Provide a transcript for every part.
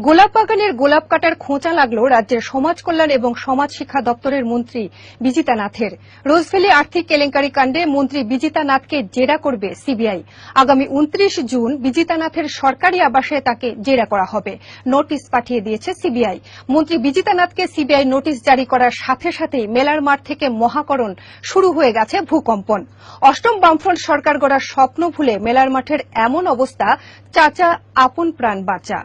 গোলাপ বাগানের গোলাপ কাটার খোঁচা লাগলো রাজ্যের সমাজ কল্যাণ এবং সমাজ শিক্ষা দপ্তরের মন্ত্রী বিজিতা নাথের। রোজভ্যালি আর্থিক কেলেঙ্কারি কাণ্ডে মন্ত্রী বিজিতা নাথকে জেরা করবে সিবিআই। আগামী 29 জুন বিজিতা নাথের সরকারি আবাসে তাকে জেরা করা হবে। নোটিশ পাঠিয়ে দিয়েছে সিবিআই। মন্ত্রী বিজিতা নাথকে সিবিআই নোটিশ জারি করার সাথে সাথেই মেলার মাঠ থেকে মহাকরণ শুরু হয়ে গেছে ভূকম্পন। অষ্টম বামফ্রন্ট সরকার গড়ার স্বপ্ন ভুলে মেলার মাঠের এমন অবস্থা, চাচা আপন প্রাণ বাঁচা।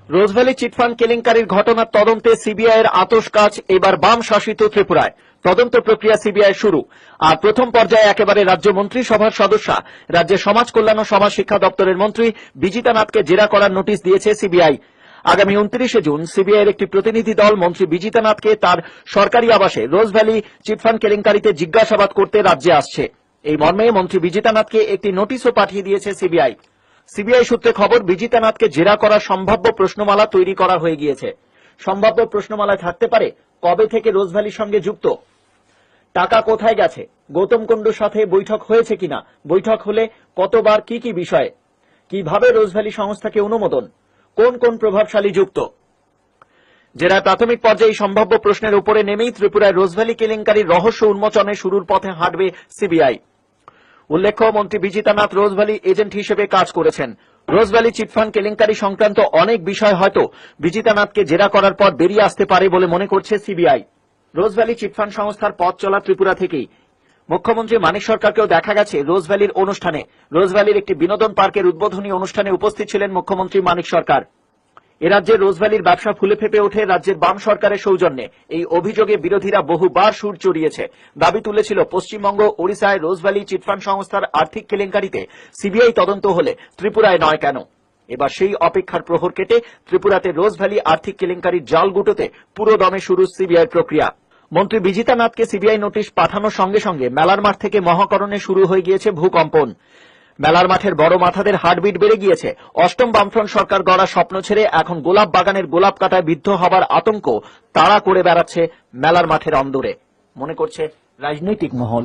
রোজভ্যালি চিটফান্ড কেলেঙ্কারির ঘটনার তদন্তে সিবিআই এর আতশ কাজ এবার বাম শাসিত ত্রিপুরায়। তদন্ত প্রক্রিয়া সিবিআই শুরু। আর প্রথম পর্যায়ে একেবারে রাজ্য মন্ত্রিসভার সদস্যা, রাজ্যের সমাজ কল্যাণ ও সমাজ শিক্ষা দপ্তরের মন্ত্রী বিজিতা নাথকে জেরা করার নোটিশ দিয়েছে সিবিআই। আগামী 29 জুন সিবিআই এর একটি প্রতিনিধি দল মন্ত্রী বিজিতা নাথকে তার সরকারি আবাসে রোজভ্যালি চিটফান্ড কেলেঙ্কারিতে জিজ্ঞাসাবাদ করতে রাজ্যে আসছে। এই মর্মে মন্ত্রী বিজিতা নাথকে একটি নোটিশও পাঠিয়ে দিয়েছে সিবিআই। সিবিআই সূত্রে খবর, বিজিতা নাথকে জেরা করার সম্ভাব্য প্রশ্নমালা তৈরি করা হয়ে গিয়েছে। সম্ভাব্য প্রশ্নমালায় থাকতে পারে কবে থেকে রোজভ্যালির সঙ্গে যুক্ত, টাকা কোথায় গেছে, গৌতম কুণ্ডুর সাথে বৈঠক হয়েছে কিনা, বৈঠক হলে কতবার, কি কি বিষয়ে, কিভাবে রোজভ্যালি সংস্থাকে অনুমোদন, কোন কোন প্রভাবশালী যুক্ত। জেরায় প্রাথমিক পর্যায়ে এই সম্ভাব্য প্রশ্নের উপরে নেমেই ত্রিপুরায় রোজভ্যালি কেলেঙ্কারির রহস্য উন্মোচনে শুরুর পথে হাঁটবে সিবিআই। উল্লেখ্য, মন্ত্রী বিজিতা নাথ রোজভ্যালি এজেন্ট হিসেবে কাজ করেছেন। রোজভ্যালি চিটফান্ড কেলেঙ্কারি সংক্রান্ত অনেক বিষয় হয়তো বিজিতা নাথকে জেরা করার পর বেরিয়ে আসতে পারে বলে মনে করছে সিবিআই। রোজভ্যালি চিটফান্ড সংস্থার পথ চলা ত্রিপুরা থেকেই। মুখ্যমন্ত্রী মানিক সরকারকেও দেখা গেছে রোজভ্যালির অনুষ্ঠানে। রোজভ্যালির একটি বিনোদন পার্কের উদ্বোধনী অনুষ্ঠানে উপস্থিত ছিলেন মুখ্যমন্ত্রী মানিক সরকার। এ রাজ্যে রোজভ্যালির ব্যবসা ফুলে ফেপে ওঠে রাজ্যের বাম সরকারের সৌজন্যে। এই অভিযোগে বিরোধীরা বহুবার সুর চড়িয়েছে, দাবি তুলেছিল পশ্চিমবঙ্গ, ওড়িশায় রোজভ্যালি চিটফান্ড সংস্থার আর্থিক কেলেঙ্কারিতে সিবিআই তদন্ত হলে ত্রিপুরায় নয় কেন। এবার সেই অপেক্ষার প্রহর কেটে ত্রিপুরাতে রোজভ্যালি আর্থিক কেলেঙ্কারির জাল গুটোতে পুরো দমে শুরু সিবিআই প্রক্রিয়া। মন্ত্রী বিজিতা নাথকে সিবিআই নোটিশ পাঠানোর সঙ্গে সঙ্গে মেলার মাঠ থেকে মহাকরণে শুরু হয়ে গিয়েছে ভূকম্পন। মেলার মাঠের বড় মাথাদের হার্টবিট বেড়ে গিয়েছে। অষ্টম বামফ্রন্ট সরকার গড়ার স্বপ্ন ছেড়ে এখন গোলাপ বাগানের গোলাপ কাটায় বিদ্ধ হবার আতঙ্ক তাড়া করে বেড়াচ্ছে মেলার মাঠের অন্দরে, মনে করছে রাজনৈতিক মহল।